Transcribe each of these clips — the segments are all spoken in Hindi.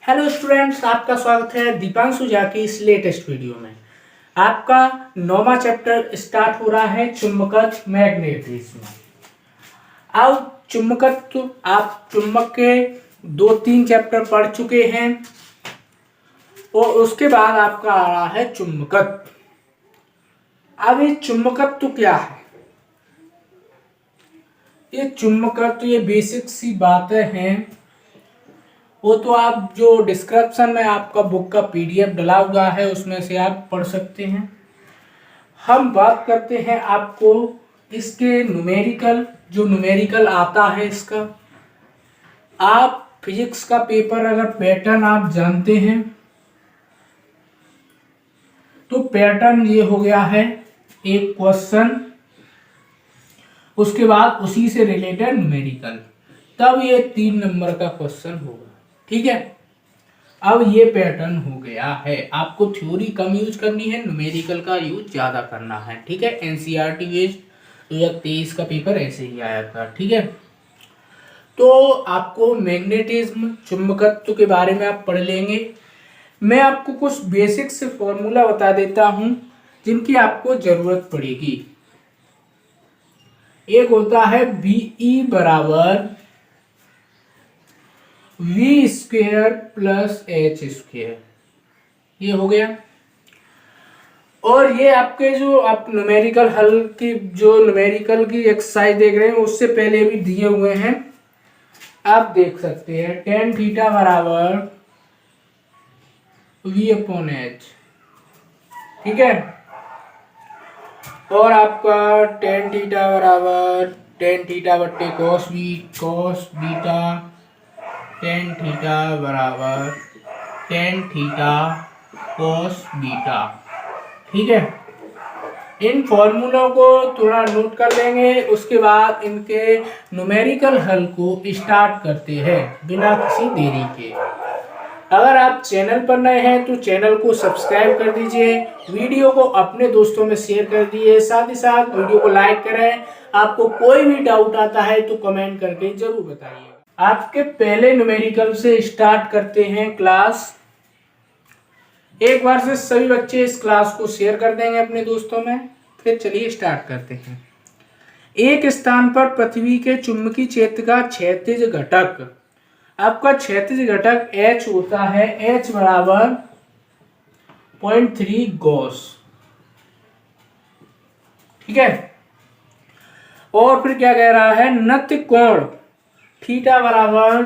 हेलो स्टूडेंट्स, आपका स्वागत है दीपांशु झा की इस लेटेस्ट वीडियो में। आपका 9वां चैप्टर स्टार्ट हो रहा है चुंबकत्व मैग्नेटिज्म। अब चुंबकत्व आप चुंबक के 2-3 चैप्टर पढ़ चुके हैं और उसके बाद आपका आ रहा है चुंबकत्व। अब ये चुंबकत्व क्या है? ये चुंबकत्व ये बेसिक सी बातें हैं, वो तो आप जो डिस्क्रिप्शन में आपका बुक का पीडीएफ डला हुआ है उसमें से आप पढ़ सकते हैं। हम बात करते हैं आपको इसके न्यूमेरिकल आता है इसका। आप फिजिक्स का पेपर अगर पैटर्न आप जानते हैं तो पैटर्न ये हो गया है, एक क्वेश्चन, उसके बाद उसी से रिलेटेड न्यूमेरिकल, तब ये 3 नंबर का क्वेश्चन होगा। ठीक है, अब ये पैटर्न हो गया है। आपको थ्योरी कम यूज करनी है, न्यूमेरिकल का यूज ज्यादा करना है। ठीक है, एनसीईआरटी बेस्ड 2023 का पेपर ऐसे ही आया था। ठीक है, तो आपको मैग्नेटिज्म चुंबकत्व के बारे में आप पढ़ लेंगे। मैं आपको कुछ बेसिक से फॉर्मूला बता देता हूं जिनकी आपको जरूरत पड़ेगी। एक होता है बीई बराबर V square plus H square, ये हो गया। और ये आपके जो आप न्यूमेरिकल हल की जो न्यूमेरिकल की एक्सरसाइज देख रहे हैं उससे पहले भी दिए हुए हैं, आप देख सकते हैं। टेन थीटा बराबर वी अपॉन एच, ठीक है। और आपका टेन थीटा बराबर टेन थीटा बट्टे कॉस बीटा, टेन थीटा बराबर टेन थीटा कॉस बीटा। ठीक है, इन फॉर्मूलों को थोड़ा नोट कर लेंगे, उसके बाद इनके न्यूमेरिकल हल को स्टार्ट करते हैं बिना किसी देरी के। अगर आप चैनल पर नए हैं तो चैनल को सब्सक्राइब कर दीजिए, वीडियो को अपने दोस्तों में शेयर कर दीजिए, साथ ही साथ वीडियो को लाइक करें। आपको कोई भी डाउट आता है तो कमेंट करके जरूर बताइए। आपके पहले न्यूमेरिकल से स्टार्ट करते हैं क्लास। एक बार से सभी बच्चे इस क्लास को शेयर कर देंगे अपने दोस्तों में। फिर चलिए स्टार्ट करते हैं। एक स्थान पर पृथ्वी के चुंबकीय क्षेत्र का क्षैतिज घटक, आपका क्षैतिज घटक H होता है, H बराबर 0.3 गॉस। ठीक है, और फिर क्या कह रहा है, नत्य कोण थीटा बराबर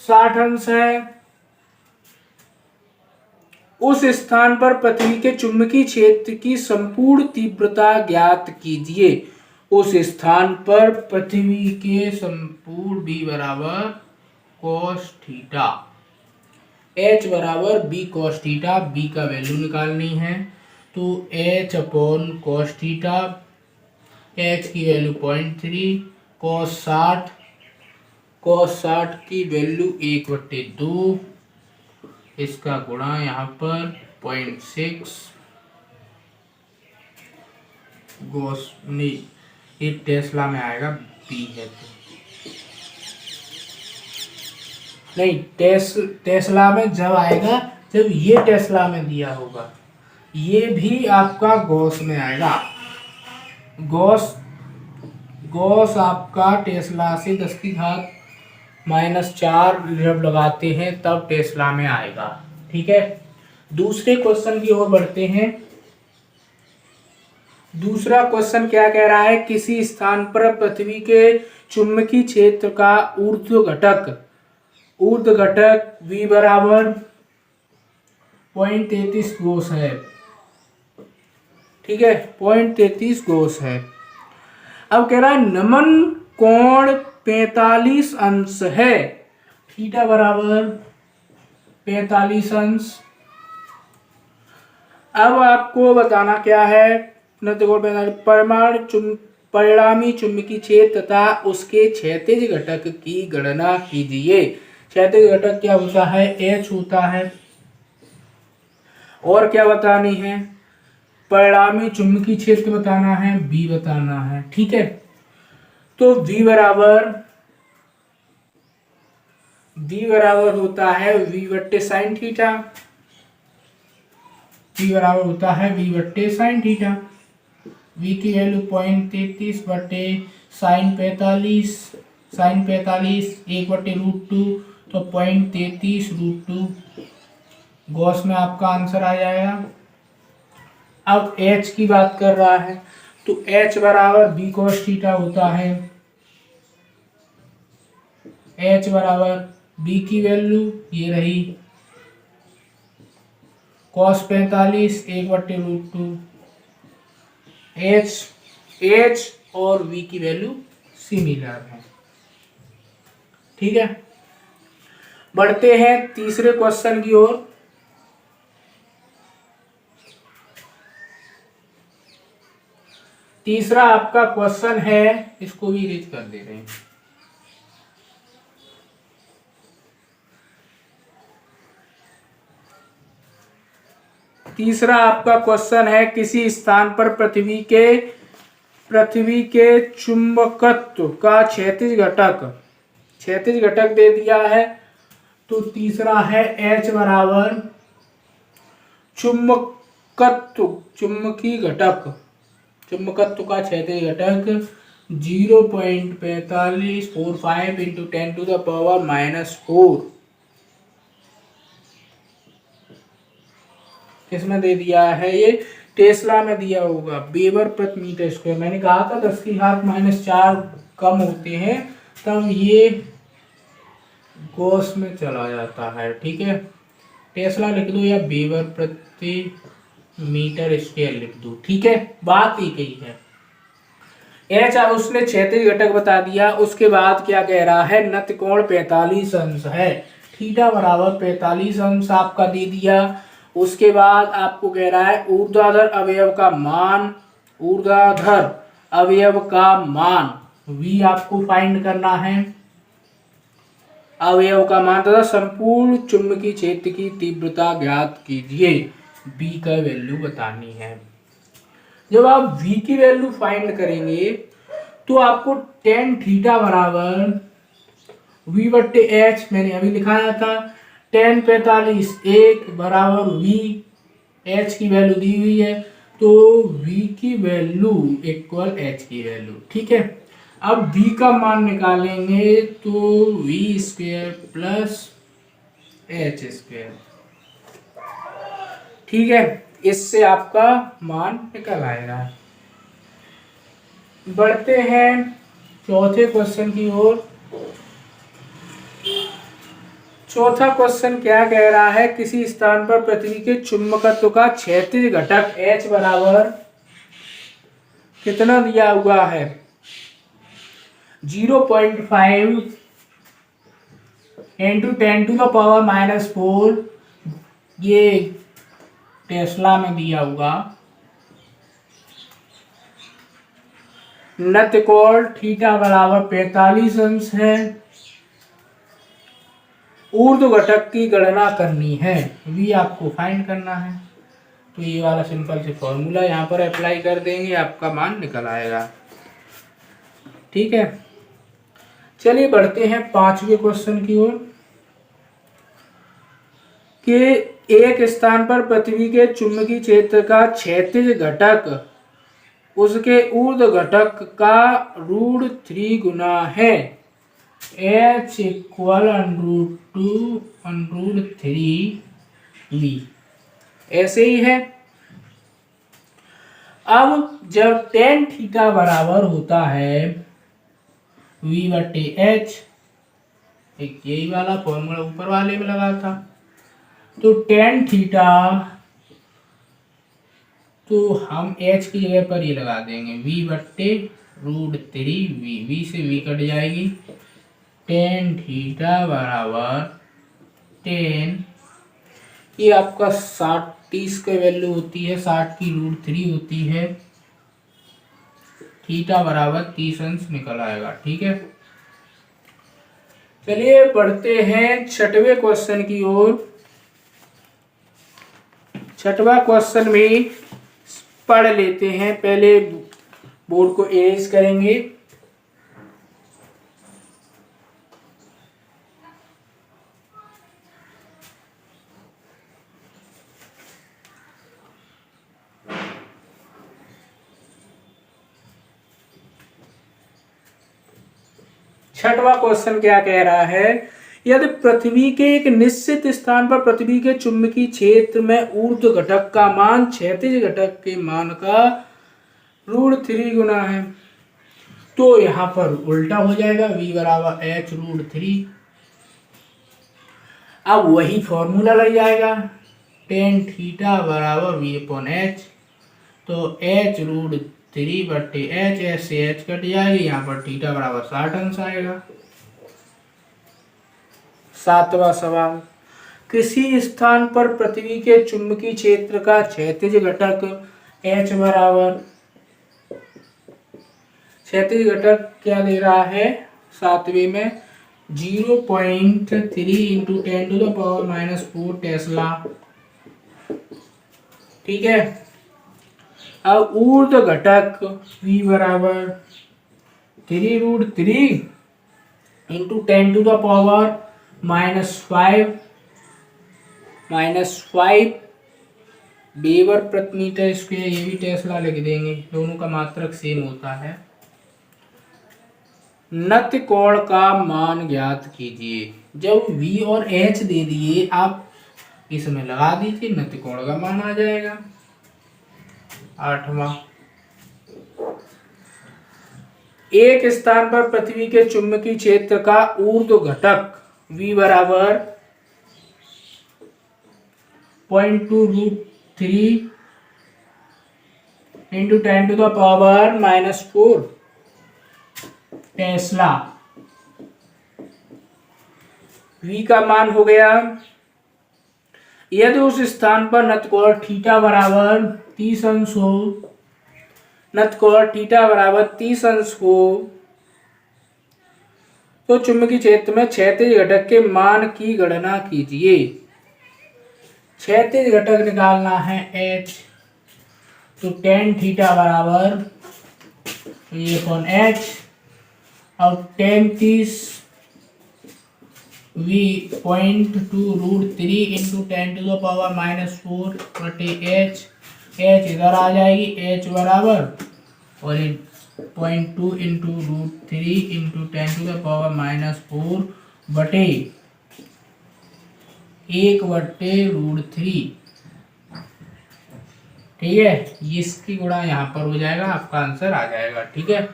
60 अंश है। उस स्थान पर पृथ्वी के चुंबकीय क्षेत्र की संपूर्ण तीव्रता ज्ञात कीजिए। उस स्थान पर पृथ्वी के संपूर्ण B बराबर cos थीटा, H बराबर B cos थीटा, B का वैल्यू निकालनी है तो H upon cos theta, H की वैल्यू 0.3, cos 60 की वैल्यू 1/2, इसका गुणा यहाँ पर 0.6 गोस नहीं, ये टेस्ला में आएगा, बी है तो नहीं, टेस्ला में जब आएगा जब ये टेस्ला में दिया होगा, ये भी आपका गॉस में आएगा। गॉस आपका टेस्ला से 10⁻⁴ जब लगाते हैं तब टेस्ला में आएगा। ठीक है, दूसरे क्वेश्चन की ओर बढ़ते हैं। दूसरा क्वेश्चन क्या कह रहा है, किसी स्थान पर पृथ्वी के चुंबकीय क्षेत्र का ऊर्ध्व घटक V बराबर 0.33 गॉस है। ठीक है, 0.33 गॉस है। अब कह रहा है नमन कोण 45 अंश है, थीटा बराबर 45 अंश। अब आपको बताना क्या है, परिणामी चुंबकीय क्षेत्र तथा उसके क्षैतिज घटक की गणना कीजिए। क्षैतिज घटक क्या होता है, H होता है। और क्या बतानी है, परिणामी चुंबकीय क्षेत्र बताना है, B बताना है। ठीक है, तो V बराबर v बराबर होता है v बट्टे साइन थीटा। v बराबर होता है v बट्टे साइन थीटा। v की वैल्यू 0.33 बटे साइन 45 1 बटे √2 तो 0.33 √2 गॉस में आपका आंसर आ जाएगा। अब h की बात कर रहा है तो h बराबर b cos थीटा होता है। h बराबर b की वैल्यू ये रही cos 45 1 बटे √2। h और v की वैल्यू सिमिलर है। ठीक है, बढ़ते हैं तीसरे क्वेश्चन की ओर। तीसरा आपका क्वेश्चन है, इसको भी रीड कर दे रहे हैं। तीसरा आपका क्वेश्चन है, किसी स्थान पर पृथ्वी के चुंबकत्व का क्षैतिज घटक दे दिया है। तो तीसरा है H बराबर चुंबकत्व का क्षैतिज घटक 0.4545 इंटू 10⁻⁻⁴ किसमें दे दिया है? ये टेस्ला में दिया होगा, वेबर प्रति मीटर स्क्वायर। मैंने कहा था 10⁻⁴ कम होते हैं तब ये गॉस में चला जाता है। ठीक है, टेस्ला लिख दो या वेबर प्रति मीटर स्क्वायर लिख दो। ठीक है, बात एक ही है। एच उसने क्षैतिज घटक बता दिया। उसके बाद क्या कह रहा है? नत कोण 45 अंश है। थीटा बराबर 45 अंश आपका दे दिया। उसके बाद आपको कह रहा है ऊर्ध्वाधर अवयव का मान v आपको फाइंड करना है, अवयव का मान तथा संपूर्ण चुंबकीय क्षेत्र की तीव्रता ज्ञात कीजिए। b का वैल्यू बतानी है। जब आप v की वैल्यू फाइंड करेंगे तो आपको tan थीटा बराबर v बट्टे h, मैंने अभी लिखाया था tan 45 1 बराबर v, h की वैल्यू दी हुई है तो v की वैल्यू इक्वल h की वैल्यू। ठीक है, अब v का मान निकालेंगे तो v square plus h square. ठीक है, इससे आपका मान निकल आएगा। बढ़ते हैं चौथे क्वेश्चन की ओर। चौथा क्वेश्चन क्या कह रहा है? किसी स्थान पर पृथ्वी के चुंबकत्व का क्षैतिज घटक H बराबर कितना दिया हुआ है? 0.5 इंटू 10⁻⁻⁴, ये टेस्ला में दिया हुआ। नत कोण थीटा बराबर 45 अंश है। ऊर्ध्व घटक की गणना करनी है, v आपको फाइंड करना है। तो ये वाला सिंपल से फॉर्मूला यहाँ पर अप्लाई कर देंगे, आपका मान निकल आएगा। ठीक है, चलिए बढ़ते हैं पांचवें क्वेश्चन की ओर कि एक स्थान पर पृथ्वी के चुंबकीय क्षेत्र का क्षैतिज घटक उसके ऊर्ध्व घटक का √3 गुना है। H इक्वल √2√3v, ऐसे ही है। अब जब tan थीटा बराबर होता है v बटे h, एक यही वाला फॉर्मूला ऊपर वाले में लगा था, तो tan थीटा, तो हम h की जगह पर ये लगा देंगे v बट्टे √3v, v से v कट जाएगी। tan थीटा बराबर tan, ये आपका 30 का वैल्यू होती है, 60 की √3 होती है। थीटा बराबर 30 अंश निकल आएगा। ठीक है, चलिए बढ़ते हैं छठवें क्वेश्चन की ओर। छठवां क्वेश्चन में पढ़ लेते हैं, पहले बोर्ड को इरेज करेंगे। छठवां क्वेश्चन क्या कह रहा है, यदि पृथ्वी के एक निश्चित स्थान पर पृथ्वी के चुंबकीय क्षेत्र में ऊर्ध्व घटक का मान क्षैतिज घटक के मान का √3 गुना है, तो यहां पर उल्टा हो जाएगा, v बराबर h √3। अब वही फॉर्मूला लग जाएगा, tan थीटा बराबर v/h, तो h √3 बटे h से h कट जाएगी, यहाँ पर थीटा बराबर 60 अंश आएगा। सातवां सवाल, किसी स्थान पर पृथ्वी के चुंबकीय क्षेत्र का क्षैतिज घटक h बराबर, क्षैतिज घटक क्या दे रहा है सातवें में 0.3 इंटू 10⁻⁻⁴ टेस्ला, ठीक है। अब ऊर्ध्व घटक v बराबर 3√3 इंटू 10⁻⁵ वेबर प्रति मीटर स्क्वायर, ये भी टेस्ला लिख देंगे, दोनों का मात्रक सेम होता है। नत्य कोण का मान ज्ञात कीजिए। जब v और h दे दिए आप इसमें लगा दीजिए, नत्य कोण का मान आ जाएगा। आठवां, एक स्थान पर पृथ्वी के चुंबकीय क्षेत्र का ऊर्ध्व घटक v बराबर 0.2√3 इंटू 10⁻⁻⁴ टेस्ला, v का मान हो गया। यदि उस स्थान पर नत्य कोण थीटा बराबर 30 अंश हो, नत्य कोण थीटा बराबर 30 अंश हो, तो चुंबकीय क्षेत्र में क्षैतिज घटक के मान की गणना कीजिए। क्षैतिज घटक निकालना है h, तो tan थीटा बराबर v/h, और tan 30 v.2√3 इंटू 10⁻⁻⁴ बटे h, h इधर आ जाएगी, h बराबर और 0.2 इंटू √3 इंटू 10⁻⁻⁴ बटे 1/√3, ठीक है। इसकी गुणा यहाँ पर हो जाएगा, आपका आंसर आ जाएगा, ठीक है।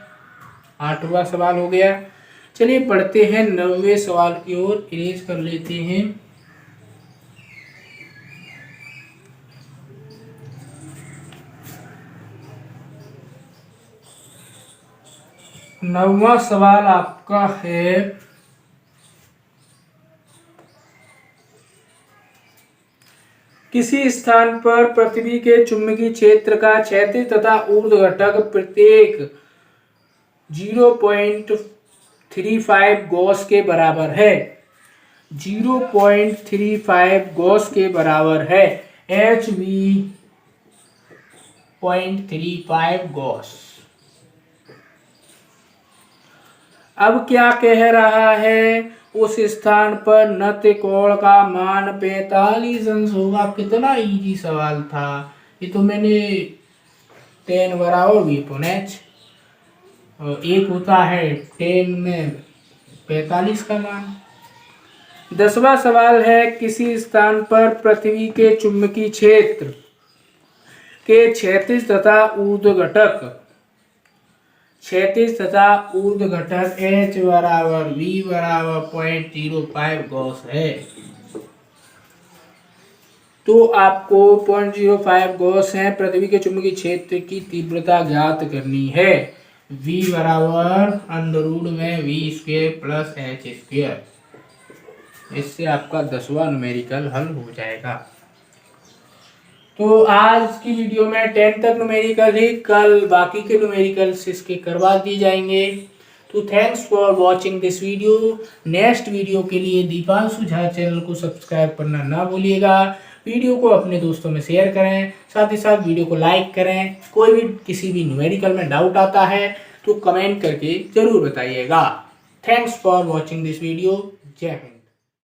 आठवां सवाल हो गया। चलिए पढ़ते हैं 9वें सवाल की ओर, इरेज कर लेते हैं। नौवां सवाल आपका है, किसी स्थान पर पृथ्वी के चुंबकीय क्षेत्र का क्षैतिज तथा ऊर्ध्व घटक प्रत्येक 0.35 गॉस के बराबर है। 0.35 गॉस के बराबर है, HV 0.35 गॉस। अब क्या कह रहा है, उस स्थान पर नत्य कोण का मान 45 अंश होगा। कितना इजी सवाल था, ये तो मैंने tan बराबर v/h, एक होता है tan में 45 का मान। 10वां सवाल है, किसी स्थान पर पृथ्वी के चुंबकीय क्षेत्र के क्षैतिज तथा ऊर्ध्व घटक h बराबर v बराबर 0.05 गॉस है। तो आपको 0.05 गॉस है, पृथ्वी के चुंबकीय क्षेत्र की तीव्रता ज्ञात करनी है। v बराबर √v² प्लस h²। इससे आपका 10वां न्यूमेरिकल हल हो जाएगा। तो आज की वीडियो में 10 तक न्यूमेरिकल ही, कल बाकी के न्यूमेरिकल्स इसके करवा दिए जाएंगे। तो thanks for watching this video. Next video के लिए दीपांशु झा चैनल को सब्सक्राइब करना ना भूलिएगा। वीडियो को अपने दोस्तों में शेयर करें, साथ ही साथ वीडियो को लाइक करें। कोई भी किसी भी न्यूमेरिकल में डाउट आता है तो कमेंट करके जरूर बताइएगा। Thanks for watching this video. जय हिंद।